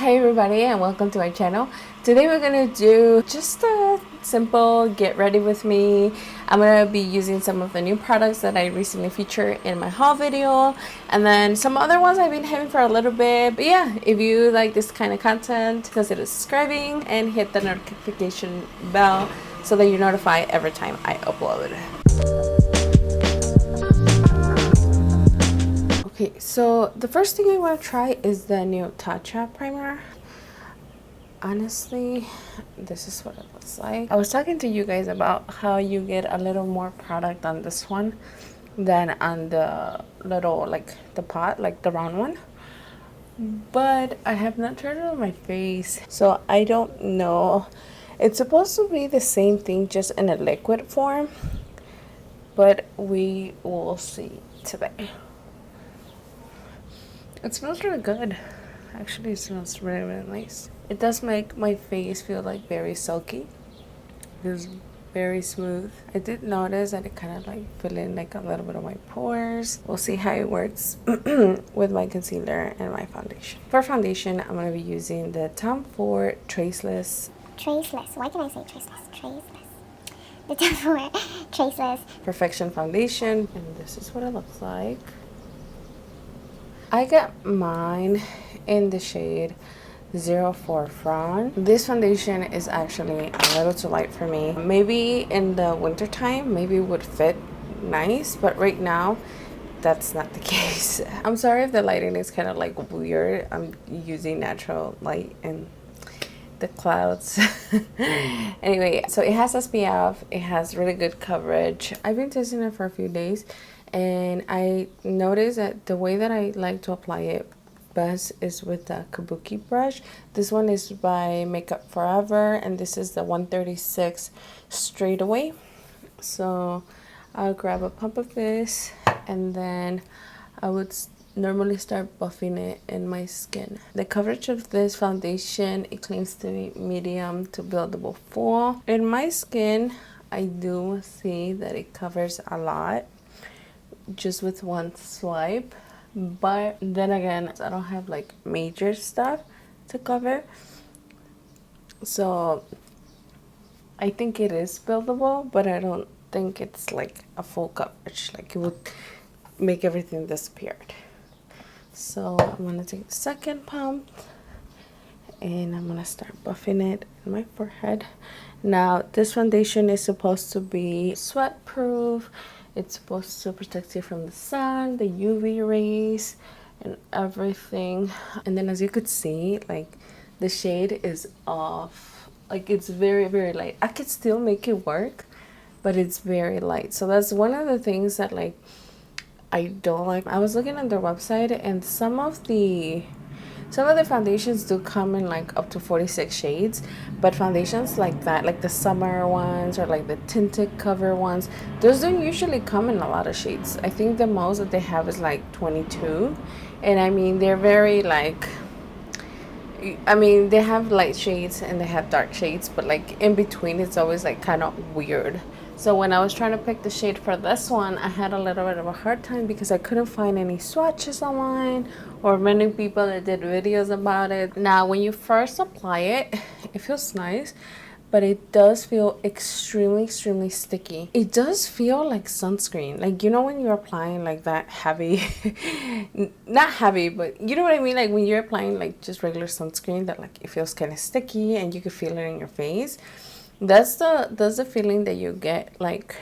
Hi everybody and welcome to my channel. Today we're gonna do just a simple get ready with me. I'm gonna be using some of the new products that I recently featured in my haul video, and then some other ones I've been having for a little bit. But yeah, if you like this kind of content, consider subscribing and hit the notification bell so that you're notified every time I upload. Okay, so the first thing I want to try is the new Tatcha primer. Honestly, this is what it looks like. I was talking to you guys about how you get a little more product on this one than on the little, like the pot, like the round one. But I have not tried it on my face, so I don't know. It's supposed to be the same thing, just in a liquid form, but we will see today. It smells really good. Actually, it smells really, really nice. It does make my face feel like very silky. It's very smooth. I did notice that it kind of like fill in like a little bit of my pores. We'll see how it works with my concealer and my foundation. For foundation, I'm going to be using the Tom Ford Traceless. Traceless. Why can I say traceless? Traceless. The Tom Ford Traceless Perfection Foundation. And this is what it looks like. I got mine in the shade 04 Fawn. This foundation is actually a little too light for me. Maybe in the winter time, maybe it would fit nice, but right now, that's not the case. I'm sorry if the lighting is kind of like weird. I'm using natural light and the clouds. Anyway, so it has SPF. It has really good coverage. I've been testing it for a few days, and I noticed that the way that I like to apply it best is with the kabuki brush. This one is by Makeup Forever, and this is the 136 straightaway. So I'll grab a pump of this, and then I would normally start buffing it in my skin. The coverage of this foundation, it claims to be medium to buildable full. In my skin, I do see that it covers a lot just with one swipe, but then again, I don't have like major stuff to cover, so I think it is buildable, but I don't think it's like a full coverage, like it would make everything disappear. So I'm gonna take the second pump and I'm gonna start buffing it in my forehead. Now this foundation is supposed to be sweat proof. It's supposed to protect you from the sun, the UV rays, and everything. And then as you could see, like the shade is off. Like it's very, very light. I could still make it work, but it's very light. So that's one of the things that like I don't like. I was looking on their website, and some of the foundations do come in like up to 46 shades, but foundations like that, like the summer ones or like the tinted cover ones, those don't usually come in a lot of shades. I think the most that they have is like 22, and I mean they're very like, I mean they have light shades and they have dark shades, but like in between it's always like kind of weird. So when I was trying to pick the shade for this one, I had a little bit of a hard time because I couldn't find any swatches online or many people that did videos about it. Now, when you first apply it, it feels nice, but it does feel extremely, extremely sticky. It does feel like sunscreen. Like, you know when you're applying like that heavy, not heavy, but you know what I mean? Like when you're applying like just regular sunscreen that like it feels kind of sticky and you can feel it in your face. That's the feeling that you get like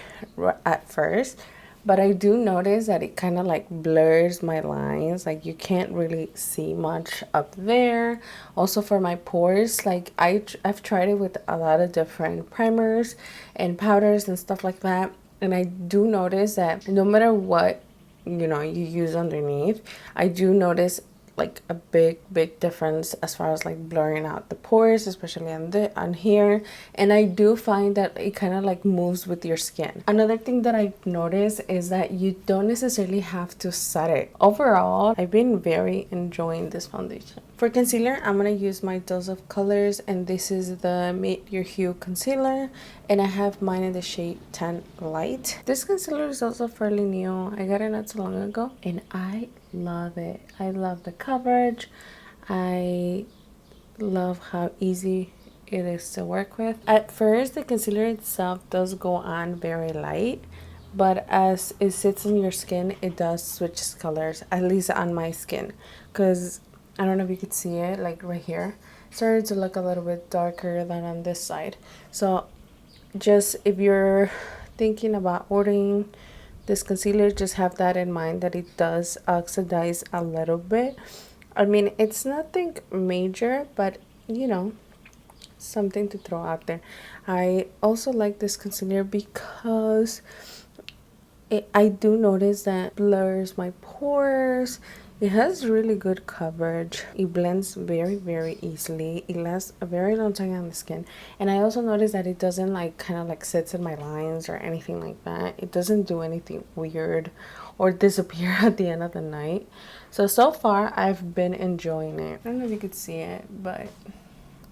at first, but I do notice that it kind of like blurs my lines. Like you can't really see much up there. Also for my pores, like I've tried it with a lot of different primers and powders and stuff like that, and I do notice that no matter what you use underneath, I do notice like a big difference as far as like blurring out the pores, especially on here. And I do find that it kind of like moves with your skin. Another thing that I noticed is that you don't necessarily have to set it. Overall, I've been very enjoying this foundation. For concealer, I'm gonna use my Dose of Colors, and this is the Meet Your Hue concealer, and I have mine in the shade 10 Light. This concealer is also fairly new. I got it not so long ago, and I love it. I love the coverage. I Love how easy it is to work with. At first, the concealer itself does go on very light, but as it sits on your skin, it does switch colors, at least on my skin, because I don't know if you could see it, like right here, it started to look a little bit darker than on this side. So just if you're thinking about ordering this concealer, just have that in mind, that it does oxidize a little bit. I mean, it's nothing major, but you know, something to throw out there. I also like this concealer because I do notice that blurs my pores. It has really good coverage. It blends very, very easily. It lasts a very long time on the skin. And I also notice that it doesn't like kind of like sits in my lines or anything like that. It doesn't do anything weird or disappear at the end of the night. So far I've been enjoying it. I don't know if you could see it, but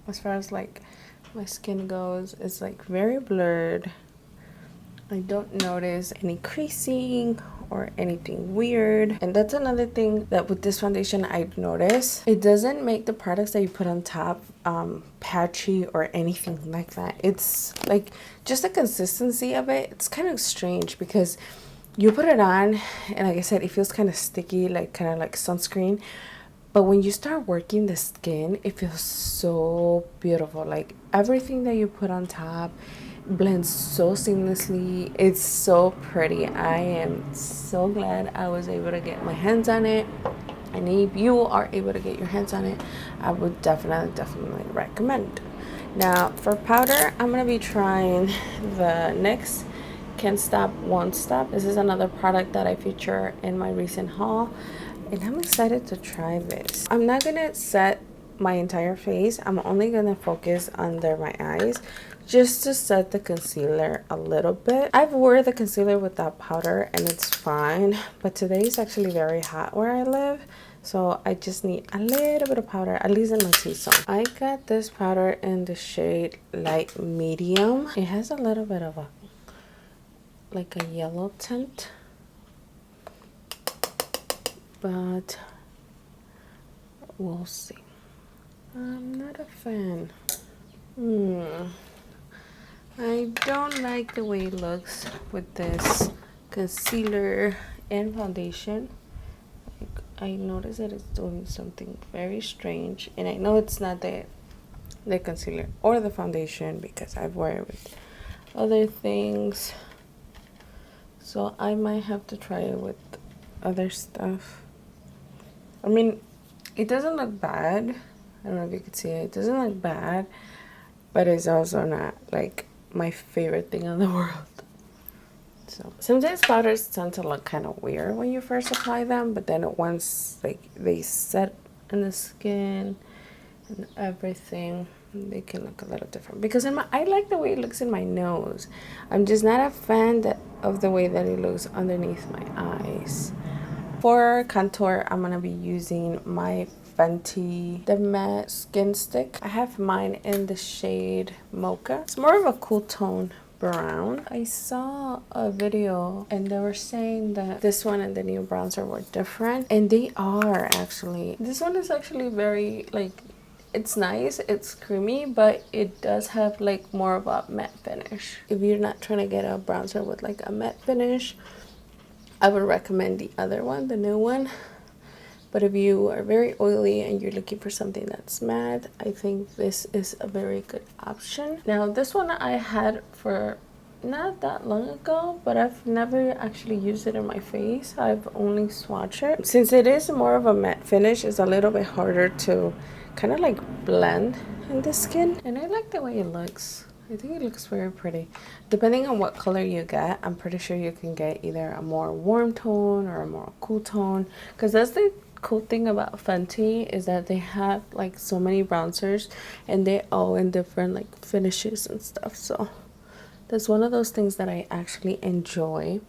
as far as like my skin goes, it's like very blurred. I don't notice any creasing or anything weird. And that's another thing that with this foundation I've noticed. It doesn't make the products that you put on top patchy or anything like that. It's like just the consistency of it. It's kind of strange because you put it on and like I said, it feels kind of sticky, like kind of like sunscreen. But when you start working the skin, it feels so beautiful. Like everything that you put on top blends so seamlessly. It's so pretty. I am so glad I was able to get my hands on it. And if you are able to get your hands on it, I would definitely recommend. Now for powder, I'm going to be trying the NYX Can't Stop, Won't Stop. This is another product that I feature in my recent haul. And I'm excited to try this. I'm not gonna set my entire face. I'm only gonna focus under my eyes just to set the concealer a little bit. I've worn the concealer without powder and it's fine, but today is actually very hot where I live, so I just need a little bit of powder, at least in my T-zone. I got this powder in the shade light medium. It has a little bit of a like a yellow tint, but we'll see. I'm not a fan. I don't like the way it looks with this concealer and foundation. Like, I notice that it's doing something very strange, and I know it's not the concealer or the foundation because I've worn it with other things, so I might have to try it with other stuff. I mean, it doesn't look bad. I don't know if you could see it. It doesn't look bad, but it's also not like my favorite thing in the world. So sometimes powders tend to look kind of weird when you first apply them, but then once like they set in the skin and everything, they can look a little different. Because I like the way it looks in my nose. I'm just not a fan of the way that it looks underneath my eyes. For contour, I'm gonna be using my Fenty the matte Skinstick. I have mine in the shade Mocha. It's more of a cool tone brown. I saw a video and they were saying that this one and the new bronzer were different, and they are actually. This one is actually very like, it's nice, it's creamy, but it does have like more of a matte finish. If you're not trying to get a bronzer with like a matte finish, I would recommend the other one, the new one. But if you are very oily and you're looking for something that's matte, I think this is a very good option. Now this one I had for not that long ago, but I've never actually used it in my face. I've only swatched it. Since it is more of a matte finish, it's a little bit harder to kind of like blend in the skin. And I like the way it looks. I think it looks very pretty. Depending on what color you get, I'm pretty sure you can get either a more warm tone or a more cool tone. Because that's the cool thing about Fenty, is that they have like so many bronzers and they all in different like finishes and stuff. So that's one of those things that I actually enjoy,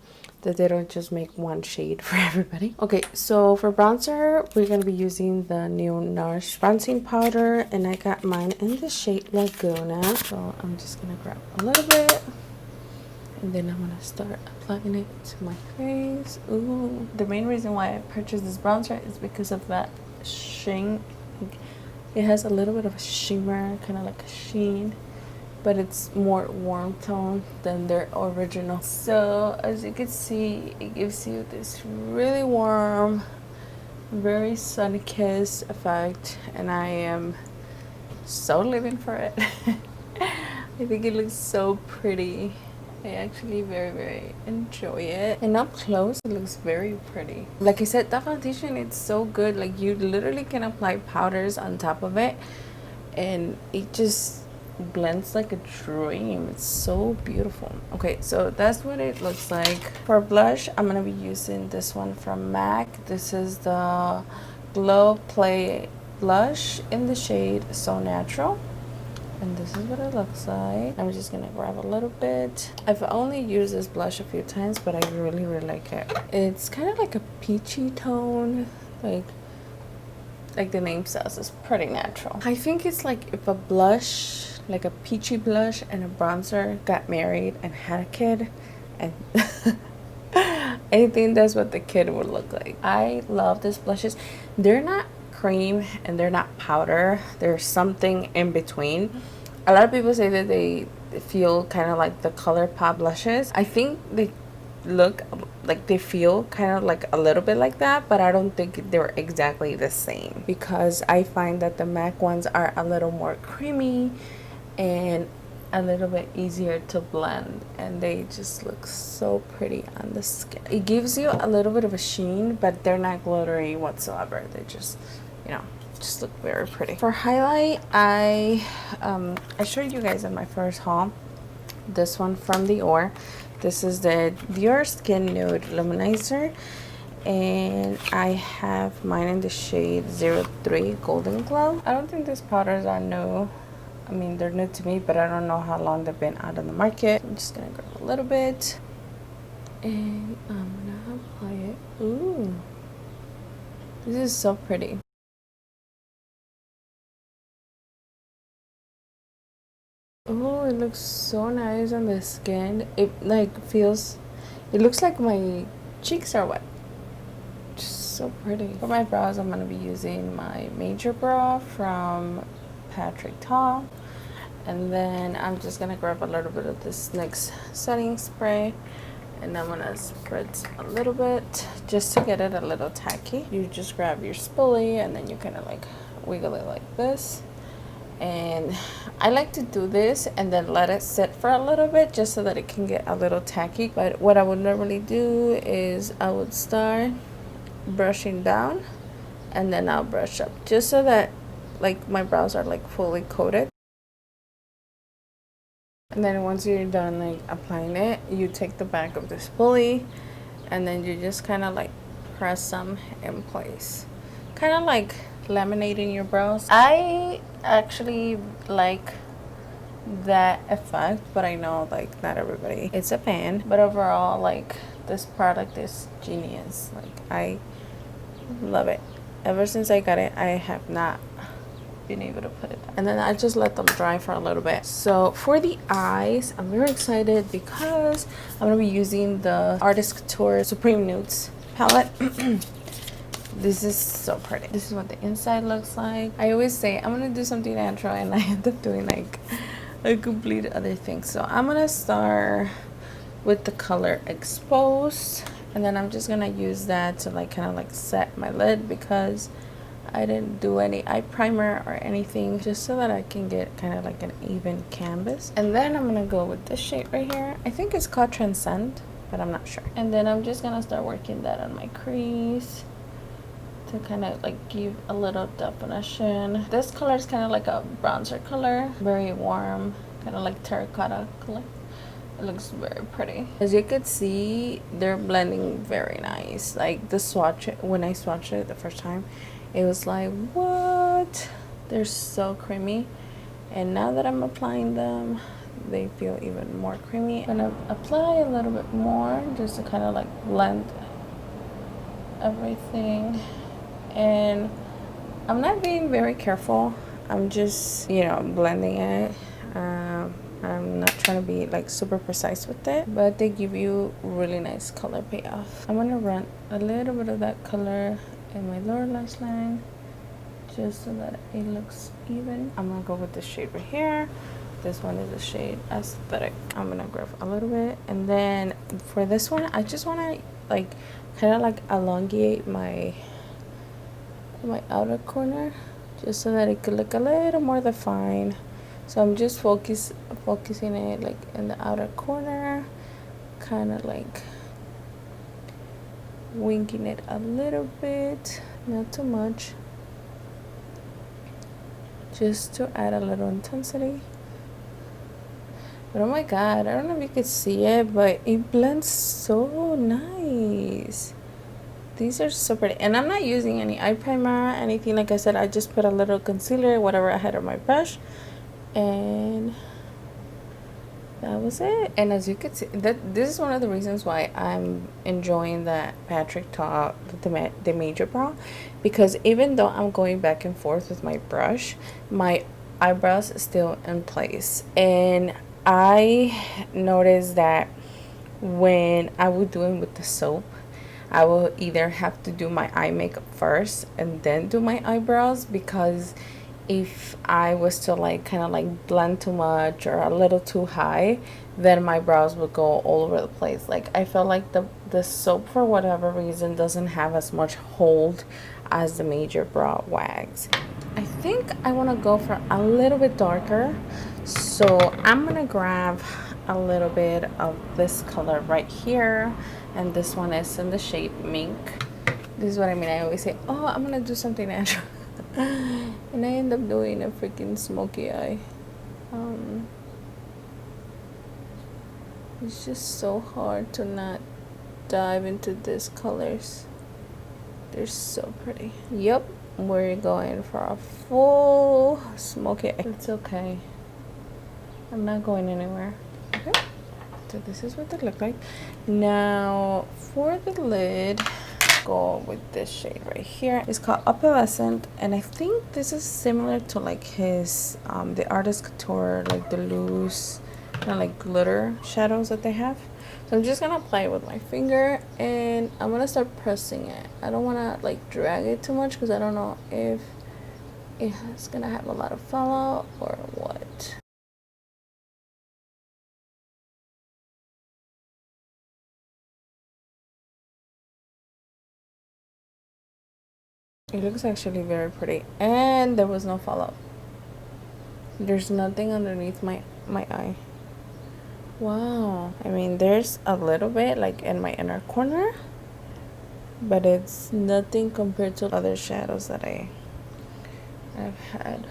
that they don't just make one shade for everybody. Okay, so for bronzer, we're going to be using the new Nars bronzing powder, and I got mine in the shade Laguna. So I'm just going to grab a little bit, and then I'm going to start applying it to my face. Ooh, the main reason why I purchased this bronzer is because of that It has a little bit of a shimmer, kind of like a sheen, but it's more warm tone than their original. So as you can see, it gives you this really warm, very sun-kissed effect, and I am so living for it. I think it looks so pretty. I actually very enjoy it, and up close it looks very pretty. Like I said, that foundation, it's so good. Like, you literally can apply powders on top of it and it just blends like a dream. It's so beautiful. Okay, so that's what it looks like. For blush, I'm gonna be using this one from MAC. This is the Glow Play blush in the shade So Natural, and this is what it looks like. I'm just gonna grab a little bit. I've only used this blush a few times, but I really like it. It's kind of like a peachy tone, like the name says. It's pretty natural. I think it's like if a blush, like a peachy blush and a bronzer, got married and had a kid, and I think that's what the kid would look like. I love these blushes. They're not cream and they're not powder. There's something in between. A lot of people say that they feel kind of like the ColourPop blushes. I think they look like, they feel kind of like a little bit like that, but I don't think they're exactly the same, because I find that the MAC ones are a little more creamy and a little bit easier to blend, and they just look so pretty on the skin. It gives you a little bit of a sheen, but they're not glittery whatsoever. They just, you know, just look very pretty. For highlight, I showed you guys in my first haul this one from Dior. This is the Diorskin Nude Luminizer, and I have mine in the shade 03 Golden Glow. I don't think these powders are new. I mean, they're new to me, but I don't know how long they've been out on the market. I'm just gonna grab a little bit, and I'm gonna apply it. Ooh, this is so pretty. Oh, it looks so nice on the skin. It like feels, it looks like my cheeks are wet. Just so pretty. For my brows, I'm gonna be using my Major Brow from Patrick Ta, and then I'm just gonna grab a little bit of this NYX setting spray, and I'm gonna spritz a little bit just to get it a little tacky. You just grab your spoolie and then you kind of like wiggle it like this. And I like to do this and then let it sit for a little bit just so that it can get a little tacky. But what I would normally do is I would start brushing down and then I'll brush up, just so that like my brows are like fully coated. And then once you're done like applying it, you take the back of the spoolie and then you just kind of like press them in place, kind of like laminating your brows. I actually like that effect, but I know like not everybody is a fan. But overall, like, this product is genius. Like, I love it. Ever since I got it, I have not been able to put it down. And then I just let them dry for a little bit. So for the eyes, I'm very excited because I'm gonna be using the Artist Couture Supreme Nudes palette. This is so pretty. This is what the inside looks like. I always say I'm gonna do something natural and I end up doing like a complete other thing. So I'm gonna start with the color Exposed, and then I'm just gonna use that to like kind of like set my lid, because I didn't do any eye primer or anything, just so that I can get kind of like an even canvas. And then I'm gonna go with this shade right here. I think it's called Transcend, but I'm not sure. And then I'm just gonna start working that on my crease to kind of like give a little definition. This color is kind of like a bronzer color, very warm, kind of like terracotta color. It looks very pretty. As you can see, they're blending very nice. Like the swatch, when I swatched it the first time, it was like, what? They're so creamy. And now that I'm applying them, they feel even more creamy. I'm gonna apply a little bit more just to kind of like blend everything. And I'm not being very careful. I'm just, you know, blending it. I'm not trying to be like super precise with it, but they give you really nice color payoff. I'm gonna run a little bit of that color in my lower lash line, just so that it looks even. I'm gonna go with this shade right here. This one is a shade Aesthetic. I'm gonna grab a little bit, and then for this one I just want to like kind of like elongate my outer corner just so that it could look a little more defined. So I'm just focusing it like in the outer corner, kind of like winking it a little bit, not too much, just to add a little intensity. But oh my god, I don't know if you could see it, but it blends so nice. These are so pretty, and I'm not using any eye primer, anything. Like I said, I just put a little concealer, whatever I had on my brush, and that was it. And as you can see, this is one of the reasons why I'm enjoying that Patrick top, the major brow, because even though I'm going back and forth with my brush, my eyebrows is still in place. And I noticed that when I would do it with the soap, I will either have to do my eye makeup first and then do my eyebrows, because if I was to like kind of like blend too much or a little too high, then my brows would go all over the place. Like I felt like the soap, for whatever reason, doesn't have as much hold as the major brow wags. I think I want to go for a little bit darker, so I'm gonna grab a little bit of this color right here, and this one is in the shade Mink. This is what I mean. I always say, oh, I'm gonna do something natural, and I end up doing a freaking smoky eye. It's just so hard to not dive into these colors. They're so pretty. Yep, we're going for a full smoky eye. It's okay, I'm not going anywhere. Okay, so this is what they look like. Now for the lid, go with this shade right here. It's called Opalescent, and I think this is similar to like his the Artist Couture, like the loose kind of like glitter shadows that they have. So I'm just gonna apply it with my finger, and I'm gonna start pressing it. I don't want to like drag it too much, because I don't know if it's gonna have a lot of fallout or what. It looks actually very pretty, and there was no fallout. There's nothing underneath my eye. Wow. I mean, there's a little bit like in my inner corner, but it's nothing compared to other shadows that I've had.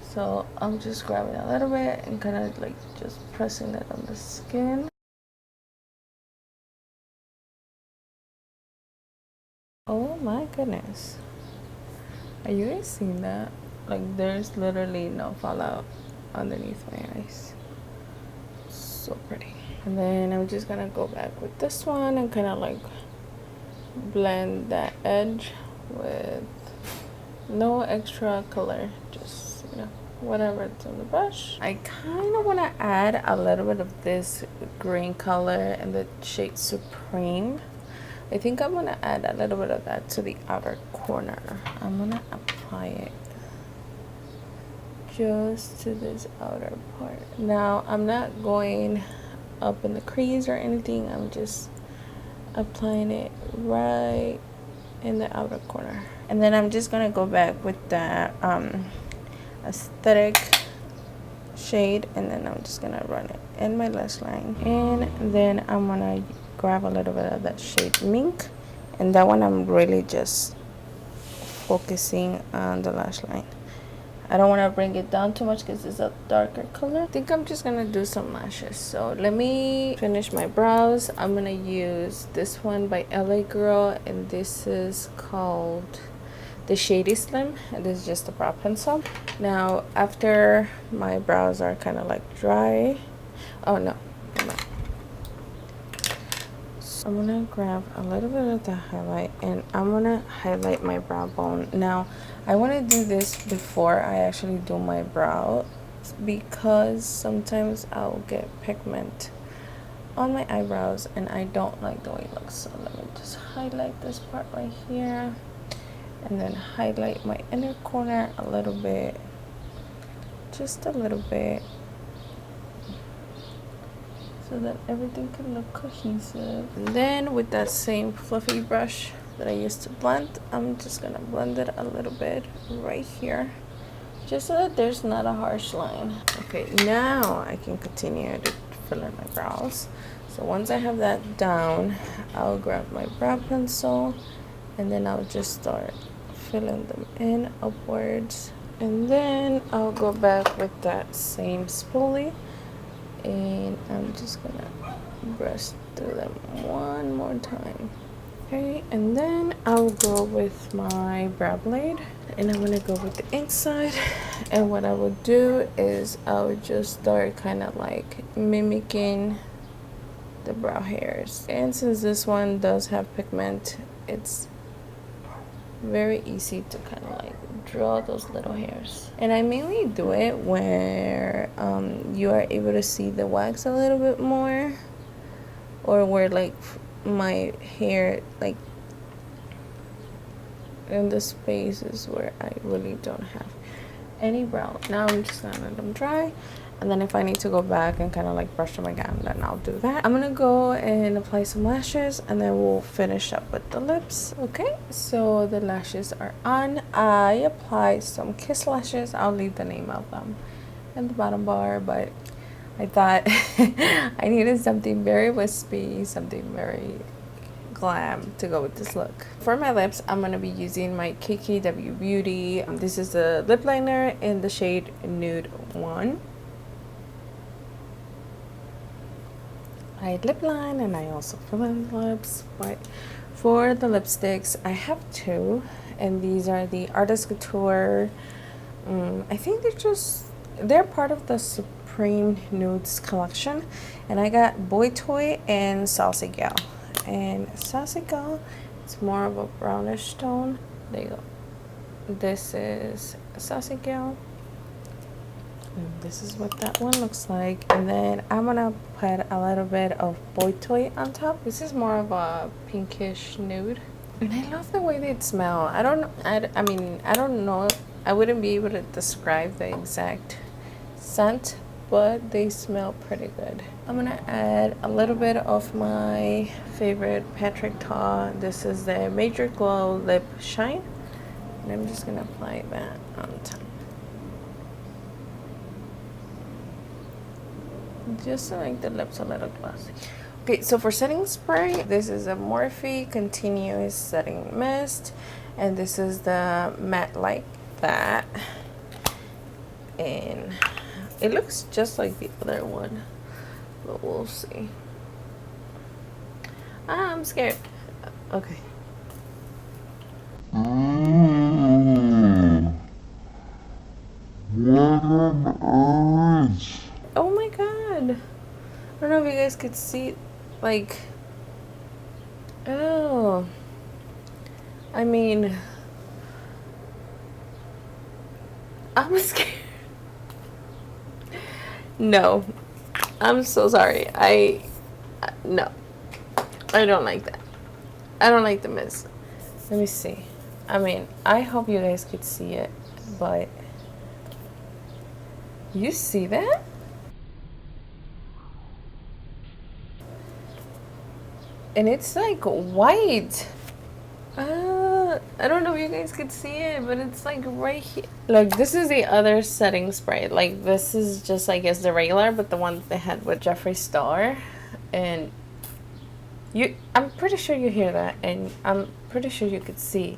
So I'm just grabbing a little bit and kind of like just pressing it on the skin. Oh my goodness. Are you guys seeing that? Like there's literally no fallout underneath my eyes. So pretty. And then I'm just gonna go back with this one and kind of like blend that edge with no extra color, just, you know, whatever's on the brush. I kind of want to add a little bit of this green color in the shade Supreme. I think I'm gonna add a little bit of that to the outer corner. I'm gonna apply it just to this outer part. Now I'm not going up in the crease or anything, I'm just applying it right in the outer corner. And then I'm just gonna go back with that Aesthetic shade, and then I'm just gonna run it in my lash line, and then I'm gonna grab a little bit of that shade Mink, and that one I'm really just focusing on the lash line. I don't want to bring it down too much because it's a darker color. I think I'm just gonna do some lashes, so let me finish my brows. I'm gonna use this one by LA Girl, and this is called the Shady Slim, and this is just a brow pencil. Now after my brows are kind of like dry, oh no, so I'm gonna grab a little bit of the highlight, and I'm gonna highlight my brow bone. Now I want to do this before I actually do my brow, because sometimes I'll get pigment on my eyebrows and I don't like the way it looks. So let me just highlight this part right here, and then highlight my inner corner a little bit, just a little bit, so that everything can look cohesive. And then with that same fluffy brush that I used to blend, I'm just gonna blend it a little bit right here, just so that there's not a harsh line. Okay, now I can continue to fill in my brows. So once I have that down, I'll grab my brow pencil and then I'll just start filling them in upwards. And then I'll go back with that same spoolie and I'm just gonna brush through them one more time. Okay, and then I'll go with my brow blade and I'm gonna go with the ink side, and what I will do is I would just start kind of like mimicking the brow hairs. And since this one does have pigment, it's very easy to kind of like draw those little hairs. And I mainly do it where you are able to see the wax a little bit more, or where like my hair, like in the spaces where I really don't have any brow. Now I'm just gonna let them dry, and then if I need to go back and kind of like brush them again, then I'll do that. I'm gonna go and apply some lashes and then we'll finish up with the lips. Okay, so the lashes are on. I applied some Kiss lashes. I'll leave the name of them in the bottom bar, but I thought I needed something very wispy, something very glam to go with this look. For my lips, I'm going to be using my KKW Beauty. This is the lip liner in the shade Nude 1. I lip line and I also fill in the lips, but for the lipsticks, I have two, and these are the Artist Couture. I think they're part of the Supreme Nudes collection, and I got Boy Toy and Saucy Gal. And Saucy Gal, it's more of a brownish tone. There you go. This is Saucy Gal, and this is what that one looks like. And then I'm gonna put a little bit of Boy Toy on top. This is more of a pinkish nude, and I love the way they smell. I don't know, I wouldn't be able to describe the exact scent, but they smell pretty good. I'm gonna add a little bit of my favorite Patrick Ta. This is the Major Glow Lip Shine, and I'm just gonna apply that on top, just to make the lips a little glossy. Okay, so for setting spray, this is a Morphe Continuous Setting Mist, and this is the matte like that, and it looks just like the other one, but we'll see. I'm scared. Okay. What on earth? Oh my god. I don't know if you guys could see, like, oh. I mean, I'm scared. No, I'm so sorry. No, I don't like that. I don't like the mist. Let me see. I mean, I hope you guys could see it, but you see that? And it's like white. I don't know if you guys could see it, but it's like right here. Like, this is the other setting spray. Like, this is just, I guess, the regular, but the one that they had with Jeffree Star. And I'm pretty sure you hear that, and I'm pretty sure you could see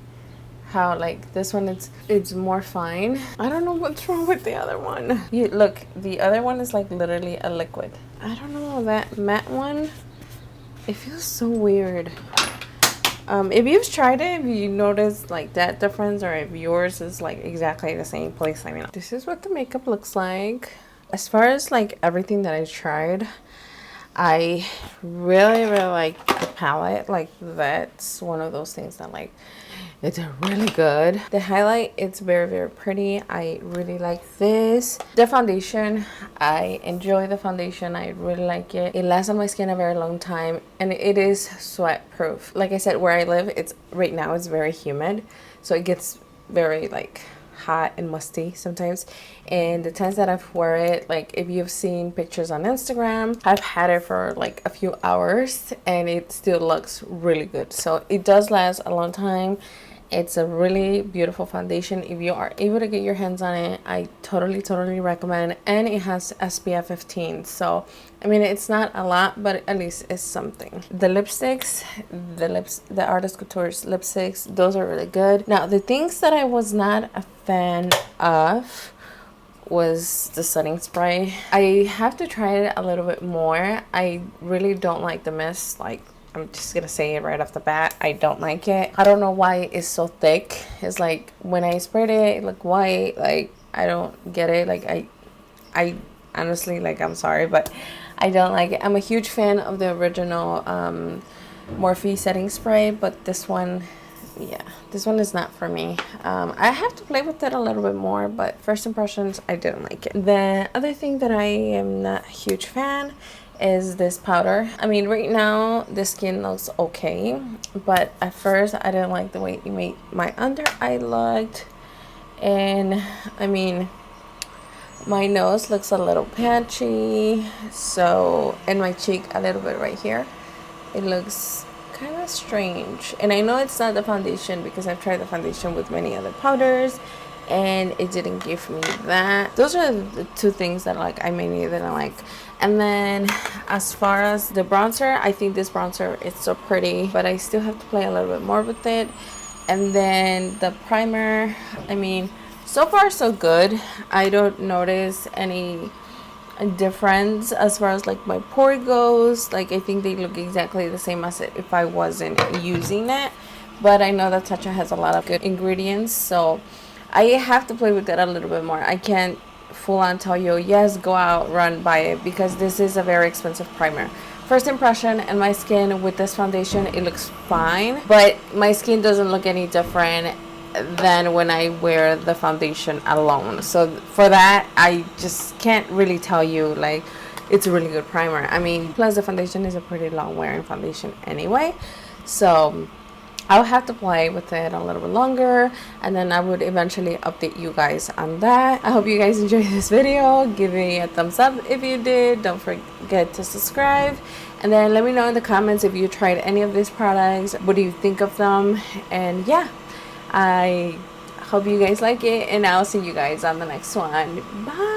how, like, this one it's more fine. I don't know what's wrong with the other one. Look, the other one is like literally a liquid. I don't know, that matte one, it feels so weird. If you've tried it, if you notice like that difference, or if yours is like exactly the same place, I mean, this is what the makeup looks like. As far as like everything that I tried, I really like the palette. Like, that's one of those things that, like, it's really good. The highlight, it's very pretty. I really like this. The foundation, I enjoy the foundation. I really like it. It lasts on my skin a very long time, and it is sweat proof. Like I said, where I live, it's right now it's very humid, so it gets very like hot and musty sometimes. And the times that I've wore it, like if you've seen pictures on Instagram, I've had it for like a few hours and it still looks really good. So it does last a long time. It's a really beautiful foundation. If you are able to get your hands on it, I totally recommend. And it has SPF 15, so I mean, it's not a lot, but at least it's something. The lipsticks, the Artist Couture's lipsticks, those are really good. Now, the things that I was not a fan of was the setting spray. I have to try it a little bit more. I really don't like the mist. Like, I'm just gonna say it right off the bat, I don't like it. I don't know why it's so thick. It's like when I sprayed it, it looked white. Like, I don't get it. Like, I honestly, like, I'm sorry, but I don't like it. I'm a huge fan of the original Morphe setting spray, but this one, yeah, this one is not for me. I have to play with it a little bit more, but first impressions, I didn't like it. The other thing that I am not a huge fan is this powder. I mean, right now the skin looks okay, but at first I didn't like the way it made my under eye look. And I mean, my nose looks a little patchy, so, and my cheek a little bit right here, it looks kind of strange. And I know it's not the foundation because I've tried the foundation with many other powders and it didn't give me that. Those are the two things that, like, I mainly didn't like. And then as far as the bronzer, I think this bronzer is so pretty, but I still have to play a little bit more with it. And then the primer, I mean, so far so good. I don't notice any difference as far as like my pore goes. Like, I think they look exactly the same as if I wasn't using it. But I know that Tatcha has a lot of good ingredients, so I have to play with it a little bit more. I can't full on tell you, yes, go out, run, buy it, because this is a very expensive primer. First impression, and my skin with this foundation, it looks fine, but my skin doesn't look any different than when I wear the foundation alone. So for that, I just can't really tell you like it's a really good primer. I mean, plus the foundation is a pretty long wearing foundation anyway, so I'll have to play with it a little bit longer, and then I would eventually update you guys on that. I hope you guys enjoyed this video. Give me a thumbs up if you did. Don't forget to subscribe, and then let me know in the comments if you tried any of these products. What do you think of them? And yeah, I hope you guys like it, and I'll see you guys on the next one. Bye.